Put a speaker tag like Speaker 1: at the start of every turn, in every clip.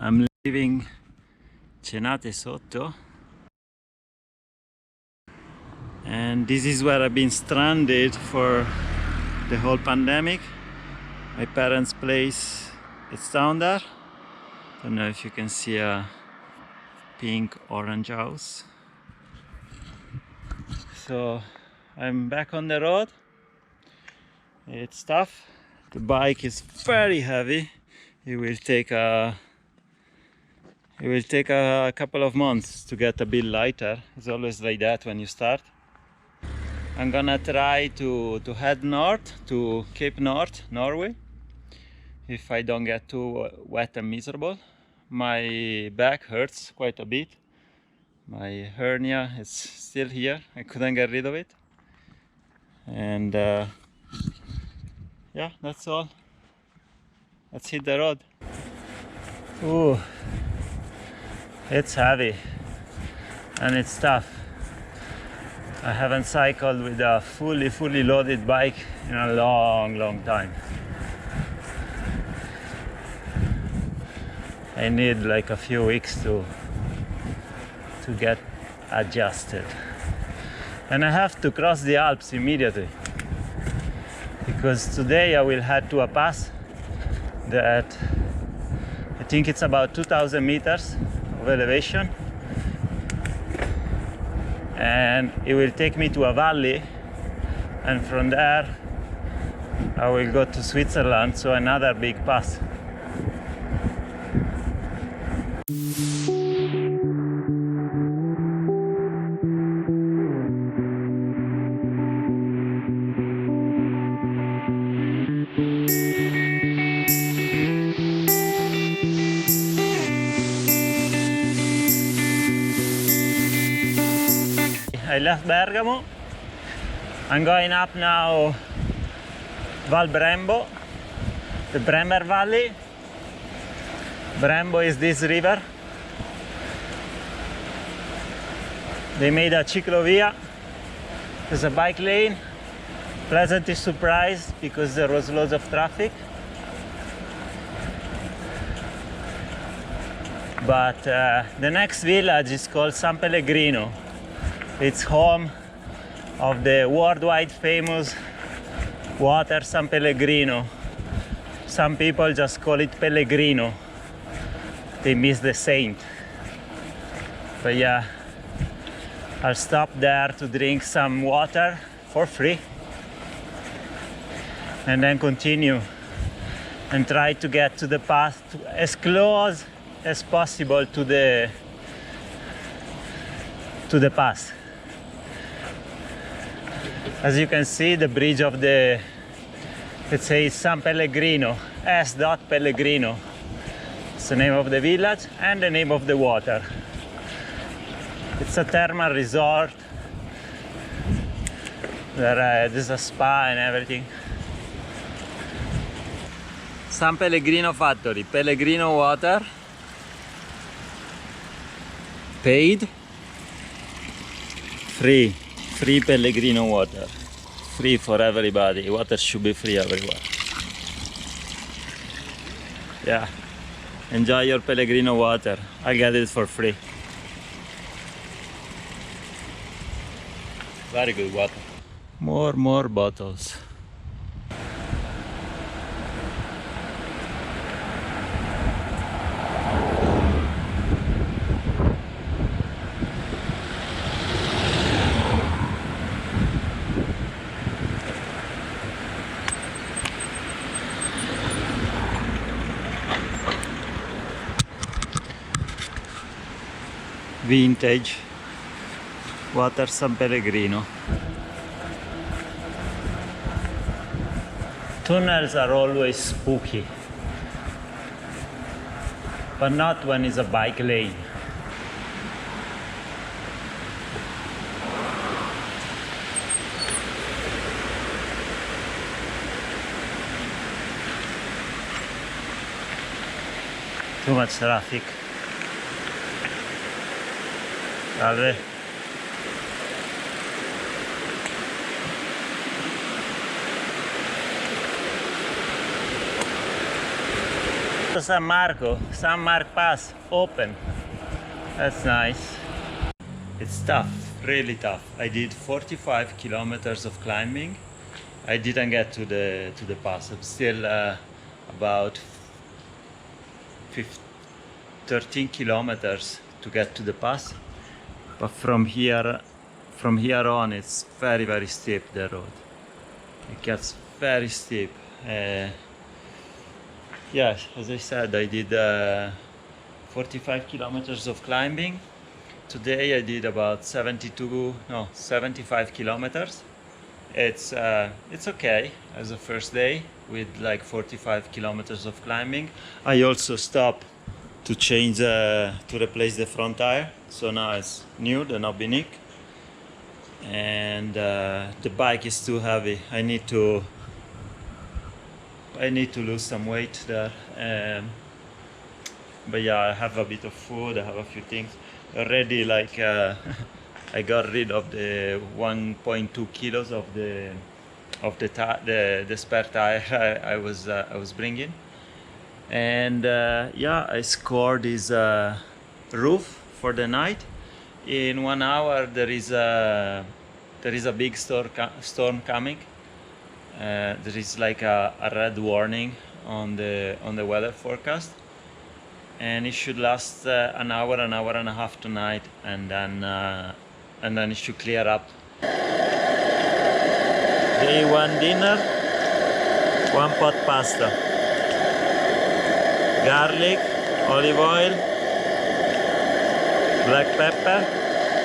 Speaker 1: I'm leaving Cenate Sotto, and this is where I've been stranded for the whole pandemic. My parents' place, it's down there. Don't know if you can see a pink orange house. So I'm back on the road. It's tough. The bike is very heavy. It will take a couple of months to get a bit lighter. It's always like that when you start. I'm gonna try to head north to Cape North, Norway, if I don't get too wet and miserable. My back hurts quite a bit. My hernia is still here. I couldn't get rid of it. And yeah, that's all. Let's hit the road. Ooh, it's heavy and it's tough. I haven't cycled with a fully loaded bike in a long time. I need like a few weeks to get adjusted. And I have to cross the Alps immediately, because today I will head to a pass that I think it's about 2,000 meters of elevation, and it will take me to a valley, and from there I will go to Switzerland, so another big pass. I left Bergamo. I'm going up now Val Brembo, the Brember Valley. Brembo is this river. They made a ciclovia. There's a bike lane. Pleasantly surprised because there was loads of traffic. But the next village is called San Pellegrino. It's home of the worldwide famous water San Pellegrino. Some people just call it Pellegrino. They miss the saint. But yeah, I'll stop there to drink some water for free, and then continue and try to get to the path as close as possible to the pass. As you can see, the bridge of it says San Pellegrino, S. Pellegrino. It's the name of the village and the name of the water. It's a thermal resort. There's a spa and everything. San Pellegrino factory, Pellegrino water. Paid. Free Pellegrino water. Free for everybody. Water should be free everywhere. Yeah. Enjoy your Pellegrino water. I'll get it for free. Very good water. More bottles. Vintage water San Pellegrino. Tunnels are always spooky, but not when it's a bike lane. Too much traffic. Salve. San Marco, San Marco Pass, open. That's nice. It's tough, really tough. I did 45 kilometers of climbing. I didn't get to the pass. I'm still about 13 kilometers to get to the pass. But from here on, it's very, very steep, the road. It gets very steep. Yes, as I said, I did 45 kilometers of climbing. Today I did about 75 kilometers. It's okay as a first day with like 45 kilometers of climbing. I also stopped to change to replace the front tire, so now it's new, the Nobinic, and the bike is too heavy. I need to lose some weight there. But yeah, I have a bit of food, I have a few things already, like I got rid of the 1.2 kilos of the spare tire I was bringing, and yeah, I scored this roof for the night. In 1 hour there is a big storm coming. There is like a red warning on the weather forecast, and it should last an hour and a half tonight, and then it should clear up. Day one dinner, 1 pot pasta, garlic, olive oil, black pepper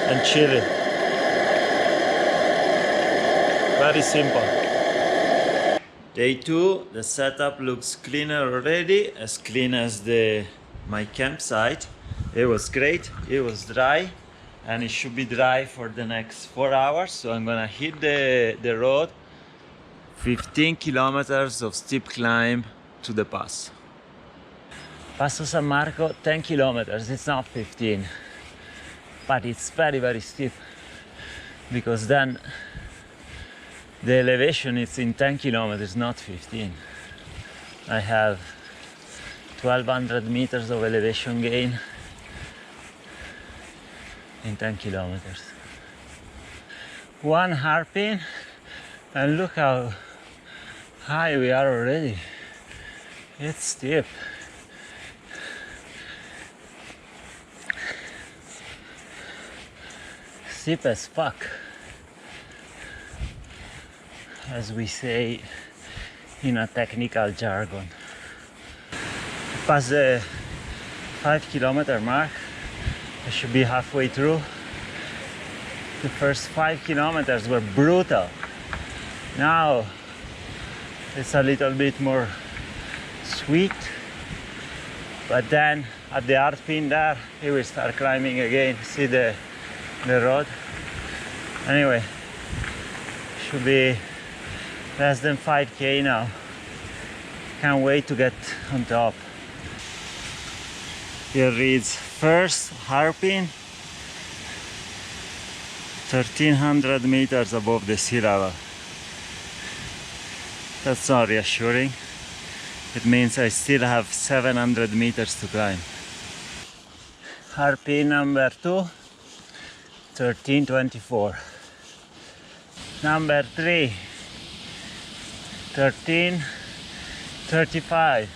Speaker 1: and chili. Very simple. Day two, the setup looks cleaner already, as clean as my campsite. It was great, it was dry, and it should be dry for the next 4 hours. So I'm gonna hit the road. 15 kilometers of steep climb to the pass. Passo San Marco, 10 kilometers, it's not 15, but it's very, very steep, because then the elevation is in 10 kilometers, not 15. I have 1200 meters of elevation gain in 10 kilometers. One hairpin, and look how high we are already. It's steep. Steep as fuck, as we say in a technical jargon. Past the 5 kilometer mark, I should be halfway through. The first 5 kilometers were brutal. Now it's a little bit more sweet, but then at the hard pin there, we will start climbing again. See the road. Anyway, should be less than 5k now. Can't wait to get on top. Here reads first hairpin, 1300 meters above the sea level. That's not reassuring. It means I still have 700 meters to climb. Hairpin number 2, 1324. Number 3, 1335.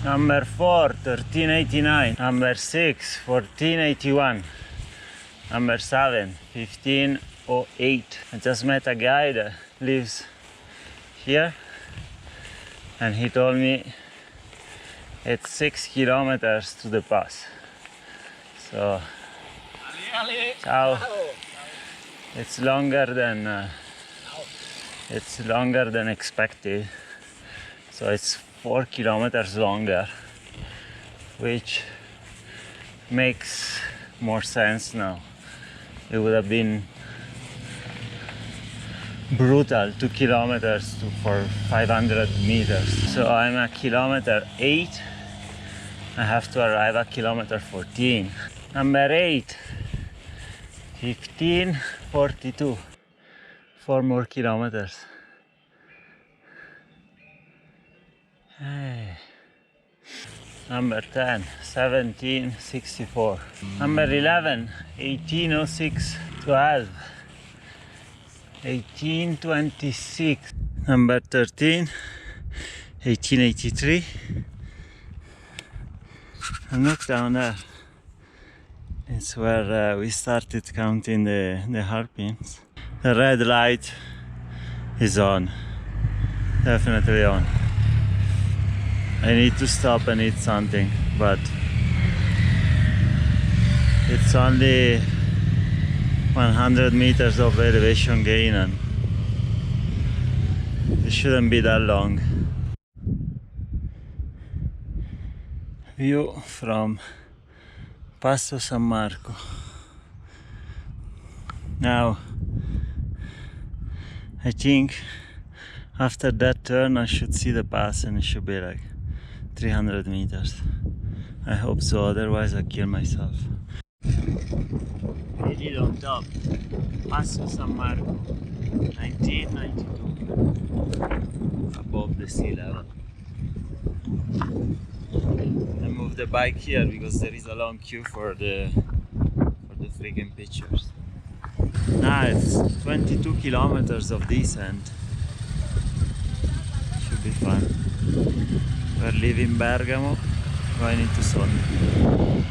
Speaker 1: Number 4, 1389. Number 6, 1481. Number 7, 1508. I just met a guy that lives here, and he told me it's 6 kilometers to the pass. So, ciao. It's longer than expected. So it's 4 kilometers longer, which makes more sense now. It would have been brutal, 2 kilometers for 500 meters. So I'm at kilometer 8. I have to arrive at kilometer 14. Number 8, 1542. 4 more kilometers. Number 10, 1764. Number 11, 1806, 12, 1826. Number 13, 1883. And look down there. It's where we started counting the hairpins. The red light is on. Definitely on. I need to stop and eat something, but it's only 100 meters of elevation gain and it shouldn't be that long. View from Passo San Marco. Now, I think after that turn I should see the pass and it should be like 300 meters. I hope so, otherwise I'll kill myself. Really on top, Passo San Marco, 1992, above the sea level. I move the bike here because there is a long queue for the freaking pictures. Now it's 22 kilometers of descent. Should be fun. We're leaving Bergamo, going into Sondrio,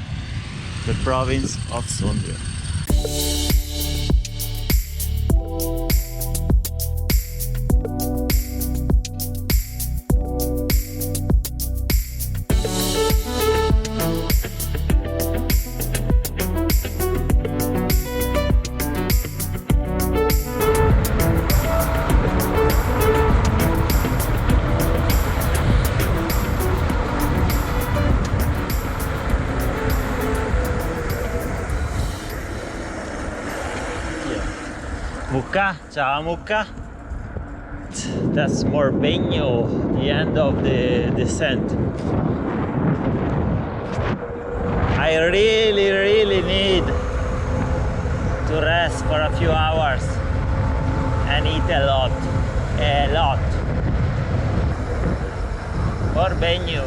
Speaker 1: the province of Sondrio. Mucca, ciao Mucca. That's Bergamo, the end of the descent. I really need to rest for a few hours and eat a lot. Bergamo.